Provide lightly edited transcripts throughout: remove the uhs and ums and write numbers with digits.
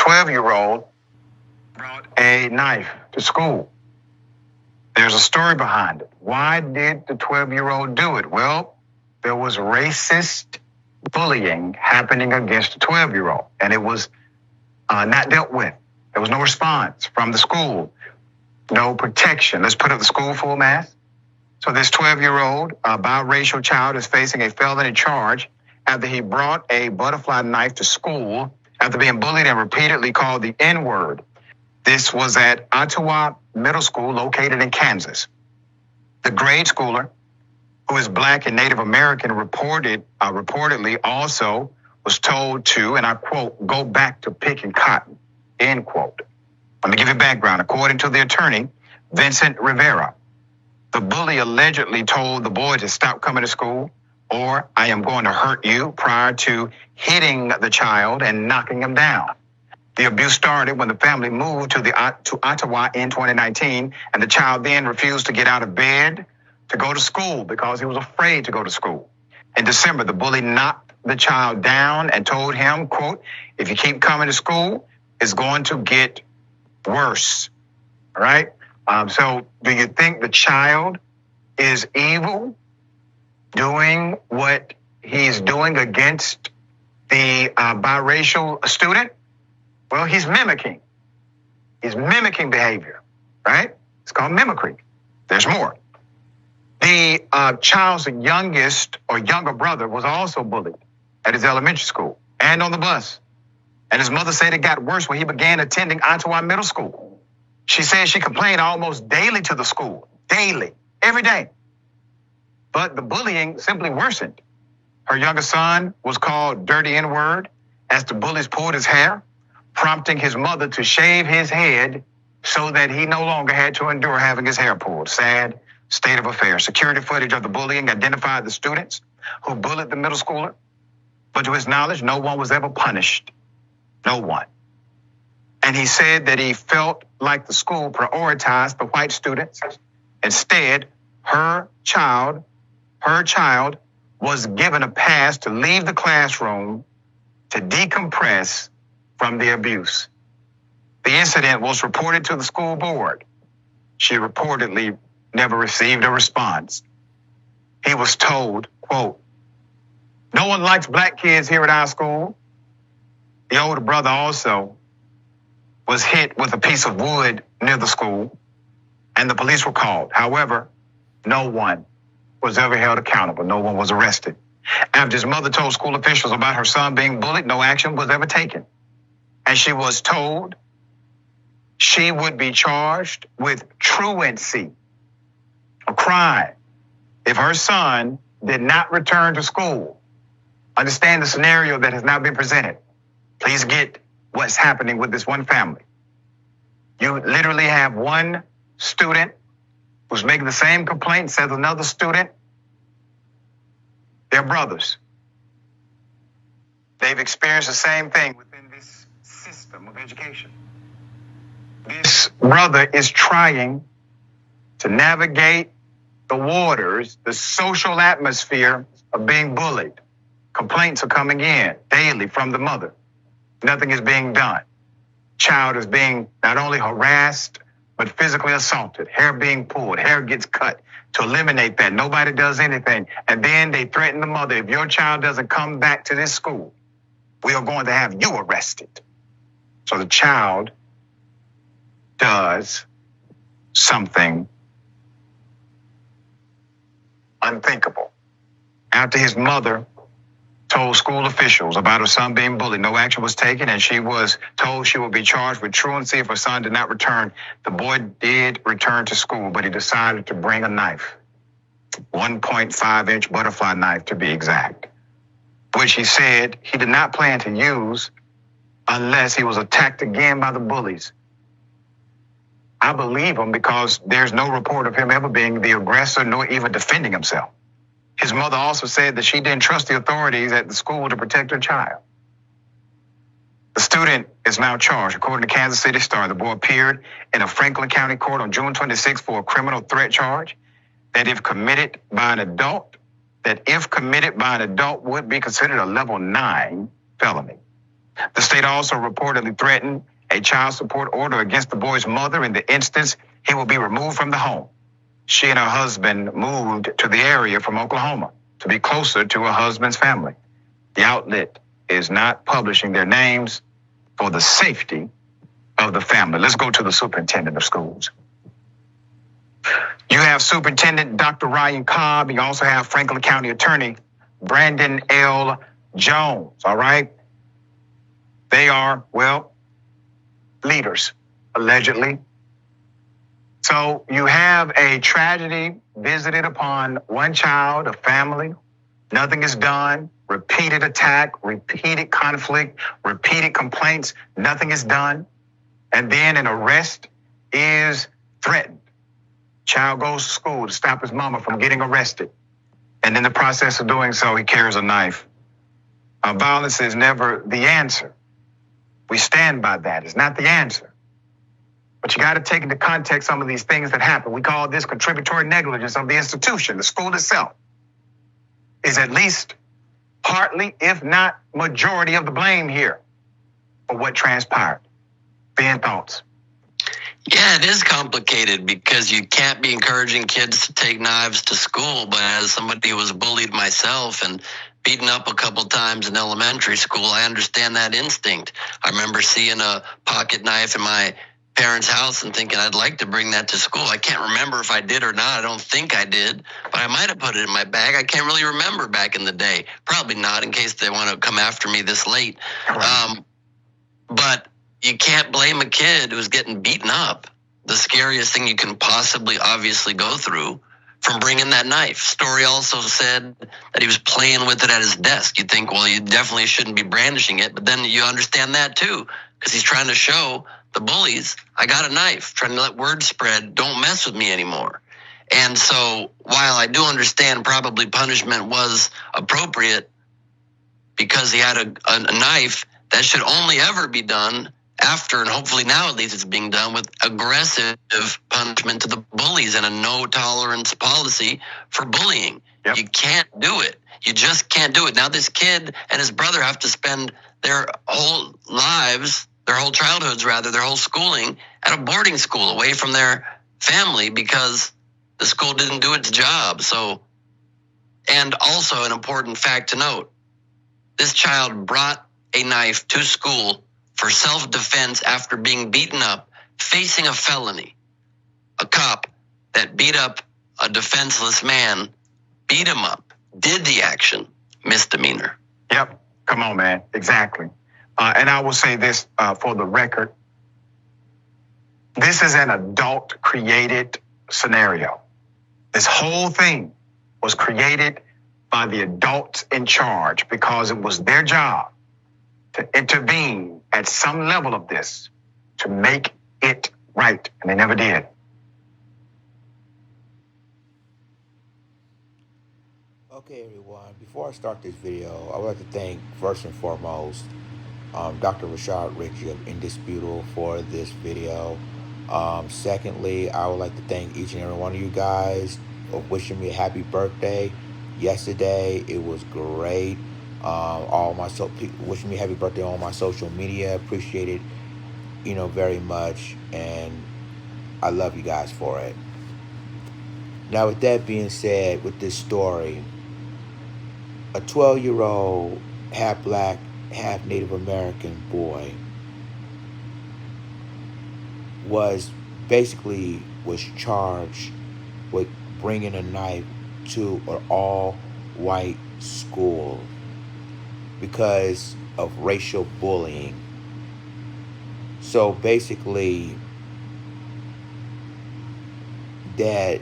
12-year-old brought a knife to school. There's a story behind it. Why did the 12-year-old do it? Well, there was racist bullying happening against the 12-year-old, and it was not dealt with. There was no response from the school, no protection. Let's put up the school full mask. So this 12-year-old biracial child is facing a felony charge after he brought a butterfly knife to school after being bullied and repeatedly called the N-word. This was at Ottawa Middle School located in Kansas. The grade schooler, who is Black and Native American, reportedly also was told to, and I quote, go back to picking cotton, end quote. Let me give you background. According to the attorney, Vincent Rivera, the bully allegedly told the boy to stop coming to school or I am going to hurt you prior to hitting the child and knocking him down. The abuse started when the family moved to Ottawa in 2019, and the child then refused to get out of bed to go to school because he was afraid to go to school. In December, the bully knocked the child down and told him, quote, if you keep coming to school, it's going to get worse. All right? So do you think the child is evil doing what he's doing against the biracial student? Well, he's mimicking. He's mimicking behavior, right? It's called mimicry. There's more. The child's youngest or younger brother was also bullied at his elementary school and on the bus. And his mother said it got worse when he began attending Ottawa Middle School. She said she complained almost daily to the school, daily, every day. But the bullying simply worsened. Her younger son was called dirty N-word as the bullies pulled his hair, prompting his mother to shave his head so that he no longer had to endure having his hair pulled. Sad state of affairs. Security footage of the bullying identified the students who bullied the middle schooler, but to his knowledge, no one was ever punished. No one. And he said that he felt like the school prioritized the white students. Instead, her child was given a pass to leave the classroom to decompress from the abuse. The incident was reported to the school board. She reportedly never received a response. He was told, quote, no one likes Black kids here at our school. The older brother also was hit with a piece of wood near the school, and the police were called. However, no one was ever held accountable. No one was arrested. After his mother told school officials about her son being bullied, no action was ever taken. And she was told she would be charged with truancy, a crime, if her son did not return to school. Understand the scenario that has now been presented. Please get what's happening with this one family. You literally have one student who's making the same complaints as another student. They're brothers. They've experienced the same thing within this system of education. This brother is trying to navigate the waters, the social atmosphere of being bullied. Complaints are coming in daily from the mother. Nothing is being done. Child is being not only harassed, but physically assaulted. Hair being pulled, hair gets cut. To eliminate that, nobody does anything. And then they threaten the mother, if your child doesn't come back to this school, we are going to have you arrested. So the child does something unthinkable. After his mother told school officials about her son being bullied, no action was taken, and she was told she would be charged with truancy if her son did not return. The boy did return to school, but he decided to bring a knife, 1.5-inch butterfly knife to be exact, which he said he did not plan to use unless he was attacked again by the bullies. I believe him because there's no report of him ever being the aggressor nor even defending himself. His mother also said that she didn't trust the authorities at the school to protect her child. The student is now charged. According to Kansas City Star, the boy appeared in a Franklin County court on June 26 for a criminal threat charge that if committed by an adult would be considered a level 9 felony. The state also reportedly threatened a child support order against the boy's mother in the instance he will be removed from the home. She and her husband moved to the area from Oklahoma to be closer to her husband's family. The outlet is not publishing their names for the safety of the family. Let's go to the superintendent of schools. You have Superintendent Dr. Ryan Cobb. You also have Franklin County Attorney Brandon L. Jones, all right? They are, well, leaders, allegedly. So you have a tragedy visited upon one child, a family. Nothing is done. Repeated attack, repeated conflict, repeated complaints. Nothing is done. And then an arrest is threatened. Child goes to school to stop his mama from getting arrested. And in the process of doing so, he carries a knife. Violence is never the answer. We stand by that. It's not the answer. But you got to take into context some of these things that happen. We call this contributory negligence of the institution. The school itself is at least partly, if not majority, of the blame here for what transpired. Ben, thoughts? Yeah, it is complicated because you can't be encouraging kids to take knives to school. But as somebody who was bullied myself and beaten up a couple times in elementary school, I understand that instinct. I remember seeing a pocket knife in my parents' house and thinking I'd like to bring that to school. I can't remember if I did or not. I don't think I did, but I might have put it in my bag. I can't really remember back in the day. Probably not, in case they want to come after me this late. But you can't blame a kid who's getting beaten up, the scariest thing you can possibly obviously go through, from bringing that knife. Story also said that he was playing with it at his desk. You'd think, well, you definitely shouldn't be brandishing it, but then you understand that too, because he's trying to show the bullies, I got a knife, trying to let word spread, don't mess with me anymore. And so while I do understand probably punishment was appropriate because he had a knife, that should only ever be done after, and hopefully now at least it's being done with aggressive punishment to the bullies and a no tolerance policy for bullying. Yep. You can't do it. You just can't do it. Now this kid and his brother have to spend their whole lives, their whole childhoods rather, their whole schooling at a boarding school away from their family because the school didn't do its job. So, and also an important fact to note, this child brought a knife to school for self-defense after being beaten up, facing a felony. A cop that beat up a defenseless man, beat him up, did the action, misdemeanor. Yep, come on, man, exactly. And I will say this for the record. This is an adult-created scenario. This whole thing was created by the adults in charge because it was their job to intervene at some level of this to make it right, and they never did. Okay, everyone, before I start this video, I would like to thank, first and foremost, Dr. Rashad Ritchie of Indisputable for this video. Secondly, I would like to thank each and every one of you guys for wishing me a happy birthday yesterday. It was great. Wishing me happy birthday on my social media. Appreciate it, very much, and I love you guys for it. Now, with that being said, with this story, a 12-year-old half black, half Native American boy was charged with bringing a knife to an all-white school because of racial bullying. So basically, that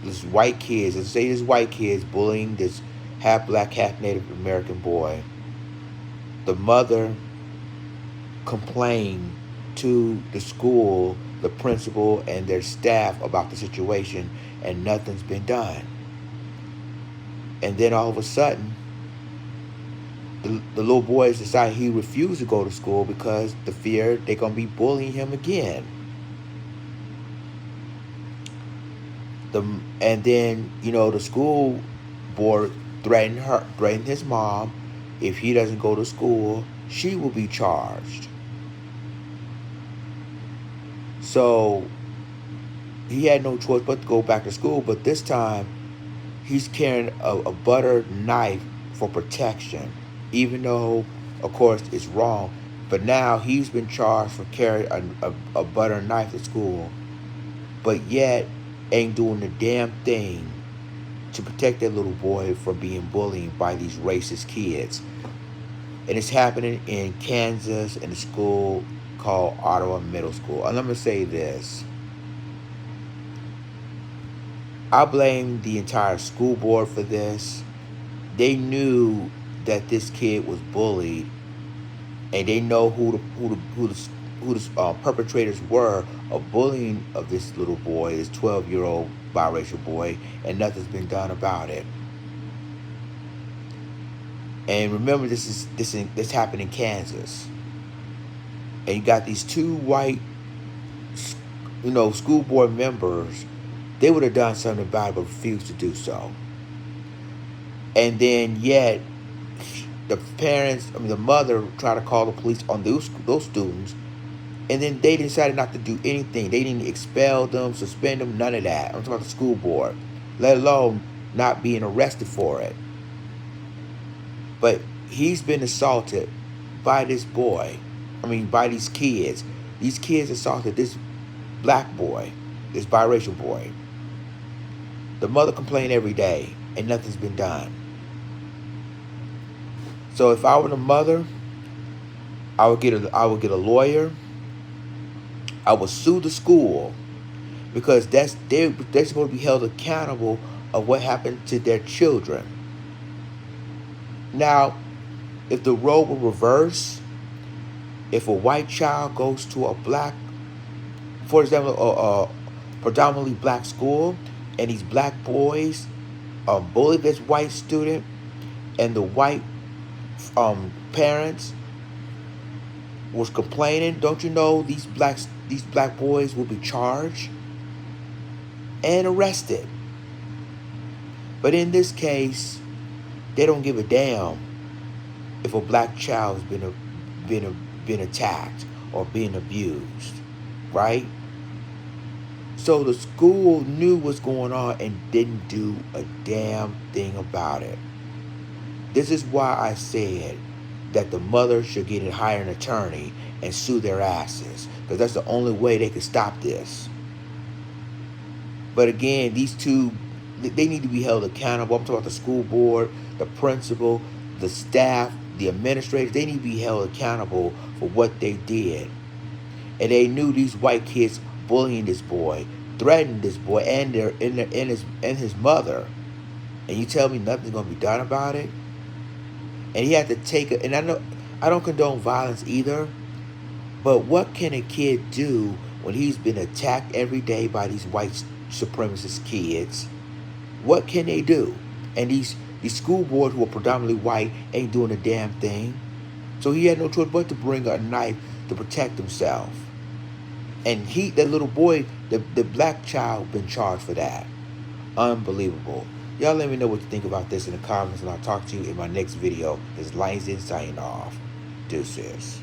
this white kids, let's say this white kids bullying this half black, half Native American boy. The mother complained to the school, the principal, and their staff about the situation, and nothing's been done. And then all of a sudden, the little boys decided he refused to go to school because the fear they're going to be bullying him again. And then, the school board threatened his mom if he doesn't go to school, she will be charged. So he had no choice but to go back to school, but this time he's carrying a butter knife for protection, even though, of course, it's wrong. But now he's been charged for carrying a butter knife to school, but yet ain't doing the damn thing to protect that little boy from being bullied by these racist kids. And it's happening in Kansas in a school called Ottawa Middle School. And let me say this. I blame the entire school board for this. They knew that this kid was bullied, and they know who the perpetrators were of bullying of this little boy, this 12-year-old biracial boy, and nothing's been done about it. And remember, this happened in Kansas, and you got these two white, school board members. They would have done something about it, but refused to do so. And then yet, the the mother tried to call the police on those students, and then they decided not to do anything. They didn't expel them, suspend them, none of that. I'm talking about the school board, let alone not being arrested for it. But he's been assaulted by this boy. By these kids. These kids assaulted this black boy, this biracial boy. The mother complained every day, and nothing's been done. So if I were the mother, I would get a lawyer. I would sue the school, because they're supposed to be held accountable of what happened to their children. Now, if the role were reversed, if a white child goes to a black, for example, a predominantly black school, and these black boys bully this white student, and the white parents was complaining, don't you know these black boys will be charged and arrested? But in this case, they don't give a damn if a black child has been attacked or being abused, right? So the school knew what's going on and didn't do a damn thing about it. This is why I said that the mother should hire an attorney and sue their asses, because that's the only way they can stop this. But again, these two, they need to be held accountable. I'm talking about the school board, the principal, the staff, the administrators. They need to be held accountable for what they did. And they knew these white kids bullying this boy, threatening this boy and his mother. And you tell me nothing's gonna be done about it? And he had to take it. And I don't condone violence either, but what can a kid do when he's been attacked every day by these white supremacist kids? What can they do? And these school boards, who are predominantly white, ain't doing a damn thing. So he had no choice but to bring a knife to protect himself. And that little boy, the black child, been charged for that. Unbelievable. Y'all let me know what you think about this in the comments, and I'll talk to you in my next video. This is Lions In signing off. Deuces.